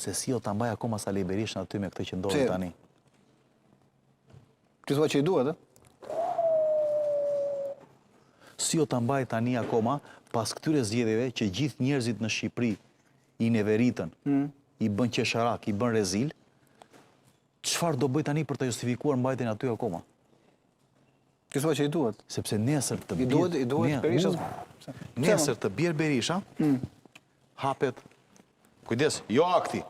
se si o ta mbaj akoma Sali Berishën aty me këtë që ndodhi tani. Ti thua që i duhet, Si o ta mbaj tani akoma pas këtyre zgjedhjeve që gjithë njerëzit në Shqipëri i neveritën, i bën qesharak, i bën rezil, çfarë do bëj tani për të justifikuar mbajtjen aty akoma? Ti thua që i duhet? Sepse nesër të I duhet Berisha. Nesër të bjerë Berisha, hapet, kujdes, jo akti,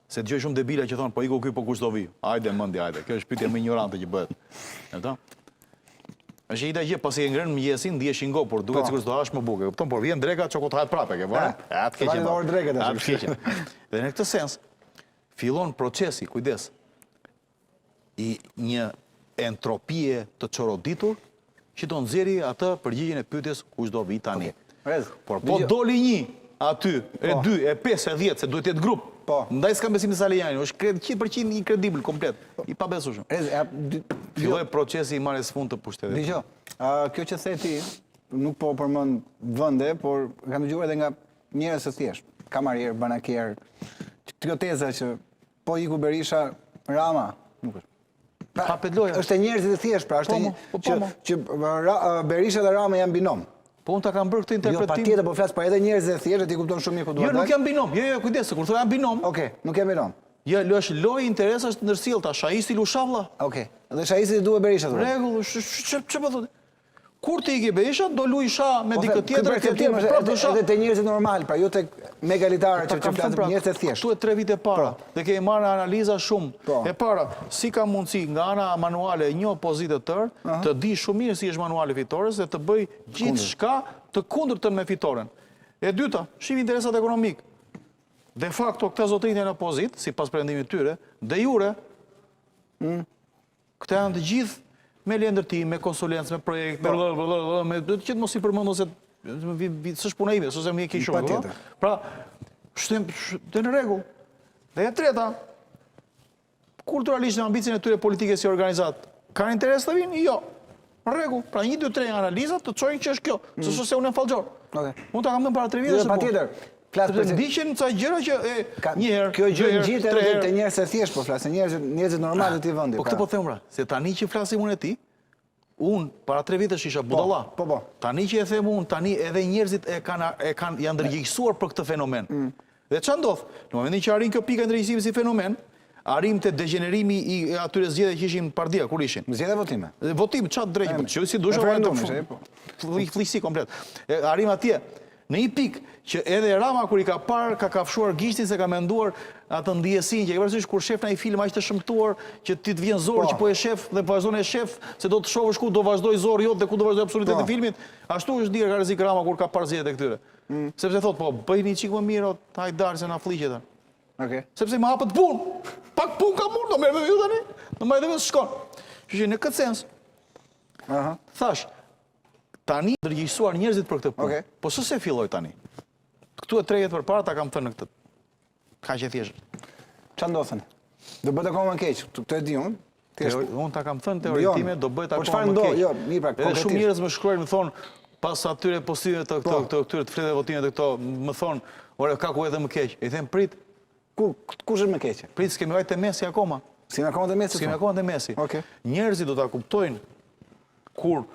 se dëgjoj shumë debila që thonë, po iku ky po kush do vi. Hajde mendje, hajde. Kjo është pyetje më ignorante që bëhet. E kupton? Është ide gjë pasi e ngrën mëngjesin, ndihesh i ngopur, duket sikur s'do hash më bukë. E kupton, por vjen dreka çoko të hahet prapë, ke vënë? Atë keqë. Atë keqë. Dhe në këtë sens fillon procesi, kujdes, i një entropie të çoroditur që do nxjerrë atë përgjigjen e pyetjes kush do vi tani. Por po doli një aty, e 2, e 5, e 10, se duhet të jetë grup. Ndaj s'kam besim në Salejani, është 100% inkredibël komplet, i pabesueshëm. Filloi procesi i marrjes fund të pushtetit. Dgjoj, kjo që the ti, nuk po përmend vende, por kam dëgjuar edhe nga njerëz të thjeshtë, kamarier, banakier, kjo teza që po iku Berisha, Rama, nuk është. Hapet loja. Është e njerëzit të thjeshtë, pra është që Berisha dhe Rama janë binom. Po unë ta kam bërë këtë interpretim. Jo, patjetër, po flas për edhe njerëzit e thjeshtë, ti kupton shumë mirë ku duhet. Jo, nuk janë binom. Jo, kujdes, kur thonë janë binom. Okej, nuk janë binom. Jo, është lojë interesash të ndërsjellta, Shaisti Lushavlla. Okej. Dhe Shaisti duhet Berisha thonë. Rregull, ç'po thotë? Kur ti i Berisha, do luaj Sha me dikë tjetër, edhe te njerëzit normal, pra jo tek megalitarët që flasin për njerëz të thjeshtë. Ktu e 3 vite para, dhe kemi marrë analiza shumë. E para, si ka mundësi nga ana manuale një opozitë të tërë të di shumë mirë si është manuali fitores dhe të bëj gjithçka të kundërtën me fitoren. E dyta, shih interesat ekonomik. De facto këta zotrinj në opozitë, sipas perëndimit të tyre, de jure këta janë të gjithë me lëndërtim, me konsulencë, me projekt, me që të mos i përmendu se s'është puna ime, ose më e ke shumë. Pra, është në rregull. Dhe e treta, kulturalisht në ambicien e tyre politike si organizat, kanë interes të vinë? Jo. Në rregull. Pra 1, 2, 3 analiza të çojnë që është kjo, se unë e fallxor. Unë ta kam dhënë para 3 vitesh. Patjetër. Ndiqen ca gjëra që një herë, kjo gjë gjithë edhe te njerëz të thjeshtë po flas, njerëzit normal të këtij vendi. Po këtë po them pra, se tani që flasim unë e ti, unë para 3 vitesh isha budalla. Tani që e them unë, tani edhe njerëzit janë ndërgjegjësuar për këtë fenomen. Dhe ç'a ndodh? Në momentin që arrin kjo pika ndërgjegjësimi si fenomen, arrim te degenerimi i atyre zgjedhjeve që ishin pardia kur ishin. Zgjedhje votime. Votim ç'a drejtë, që si dusha fllisi komplet. Arrim atje. Në një pikë që edhe Rama kur i ka parë, ka kafshuar gishtin se ka menduar atë ndjesin që e parasysh kur shef në një film aq të shëmtuar që ti të vjen zori që po e shef dhe po vazhdon e shef se do të shohësh ku do vazhdoj zori jot dhe ku do vazhdoj absoluteti i filmit, ashtu është dirë ka rrezik Rama kur ka parë zgjedhjet e këtyre. Sepse thot po bëjni çik më mirë, hajt dalë se na fliqet. Okej. Sepse më hapet punë. Pak punë ka mund, do merr me ju tani. Do mbaj edhe shkon. Kështu që në këtë sens. Thash tani ndërgjegjësuar njerëzit për këtë punë. Po s'se filloi tani. Këtu e 3 vjet përpara ta kam thënë në këtë. Kaq e thjeshtë. Ç'a ndodhen? Do bëhet akoma më keq, këtë e di unë. Unë ta kam thënë teoritime, do bëhet akoma më keq. Jo, mirë pra, konkretisht. Shumë njerëz më shkruajnë, më thonë, pas atyre postimeve të këtyre të fletëve votimeve të këto, më thonë, ore ka ku edhe më keq. I them prit. Kush është më keq? Prit, s'kemi vajtë te mesi akoma. S'kemi akoma te mesi? S'kemi akoma te mesi. Njerëzit do ta kuptojnë kur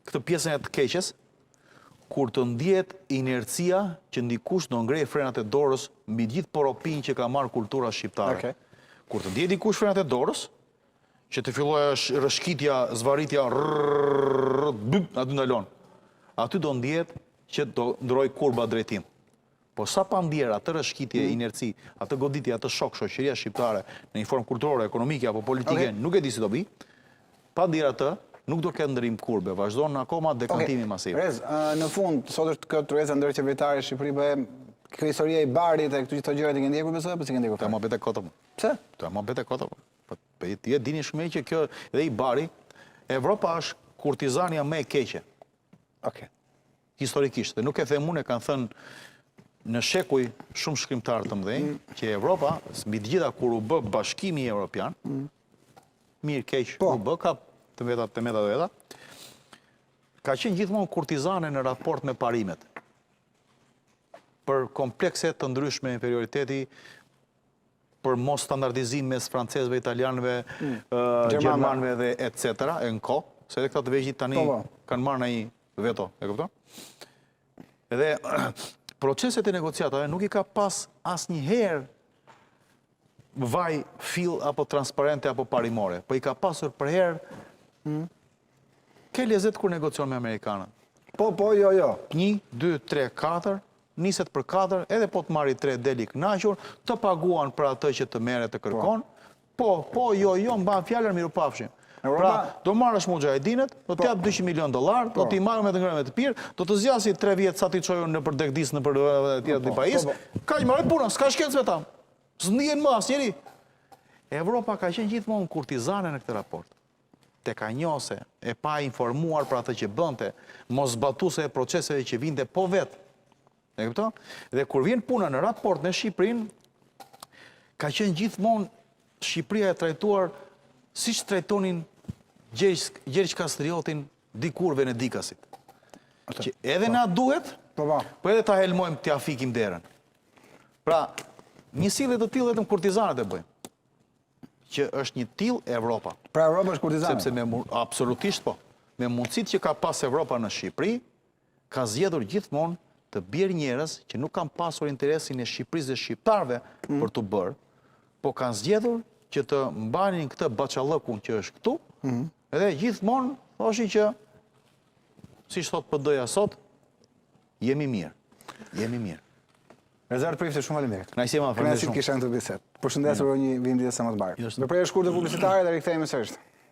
këtë pjesën e të keqes, kur të ndjet inercia që ndikush do ngrej frenat e dorës mbi gjithë poropin që ka marrë kultura shqiptare. Kur të ndjet dikush frenat e dorës, që të fillojë rëshkitja, zvaritja, aty ndalon. Aty do ndjet që do ndroj kurba drejtim. Po sa pa ndjerë atë rëshkitje, inerci, atë goditje, atë shok, shoqëria shqiptare në një formë kulturore, ekonomike apo politike, nuk e di si do bi, pa ndjerë atë, nuk do ketë ndërim kurbe, vazhdon akoma dekantimi masiv. Rez, në fund, sot është këtë truesa ndërqeveritare e Shqipëri, bëhe kjo historia i barit e këtu gjithë të gjërat i ke ndjekur besoj, apo si ke ndjekur? Të ma bete kota më. Pse? Të ma bete kota më. Ti e dini shumë që kjo edhe i bari, Evropa është kurtizania me e keqe. Historikisht, dhe nuk e them unë, e kanë thënë në shekuj shumë shkrimtarë të mëdhenj, që Evropa, mbi të gjitha kur u bë bashkimi evropian, mirë keq u bë, ka të meta dhe veta, ka qenë gjithmonë kurtizane në raport me parimet. për komplekse të ndryshme inferioriteti, për mos standardizim mes francezëve, italianëve, gjermanëve dhe etc. e në kohë, se edhe këta të vegjit tani kanë marrë në i veto, e kupton? Edhe proceset e negociatave nuk i ka pas asnjëherë vaj fill apo transparente apo parimore, po i ka pasur për herë ke lezet kur negocion me Amerikanët. Po, jo. 1, 2, 3, 4, niset për 4, edhe po të marri 3 deli kënaqur, të paguan për atë që të merret të kërkon. Po, jo, mban fjalën miru pafshim. Pra, do marrësh mujahedinet, do t'jap $200 milion, do t'i marrë me të ngrënë me të pirë, do të zgjasi 3 vjet sa t'i çojun në për degdis në për tjetër të pajis. Kaq marrë puna, s'ka shkencë me ta. S'ndihen më asnjëri. Evropa ka qenë gjithmonë kurtizane në këtë raport. Tekanjose, e pa informuar për atë që bënte, mos zbatuese e proceseve që vinte po vetë. E kupton? Dhe kur vjen puna në raport me Shqipërinë, ka qenë gjithmonë Shqipëria e trajtuar siç trajtonin Gjergj Kastriotin dikur Venedikasit. Që edhe na duhet, po edhe ta helmojmë t'ia fikim derën. Pra, një sjellje të tillë vetëm kurtizanët e bëjnë. Që është një tillë Evropa. Pra Evropa është kurtizane? Sepse absolutisht po. Me mundësitë që ka pas Evropa në Shqipëri, ka zgjedhur gjithmonë të bjerë njerëz që nuk kanë pasur interesin e Shqipërisë dhe shqiptarëve për të bërë, po kanë zgjedhur që të mbanin këtë baçallëkun që është këtu, edhe gjithmonë thoshin që, siç thot PD-ja sot, jemi mirë. Rezart Prifti, shumë faleminderit. Kënaqësi kisha në të bisedë. Përshëndesur një vindje sa më të bardhë. Në prerje shkurtër publicitare dhe rikthehemi sërish.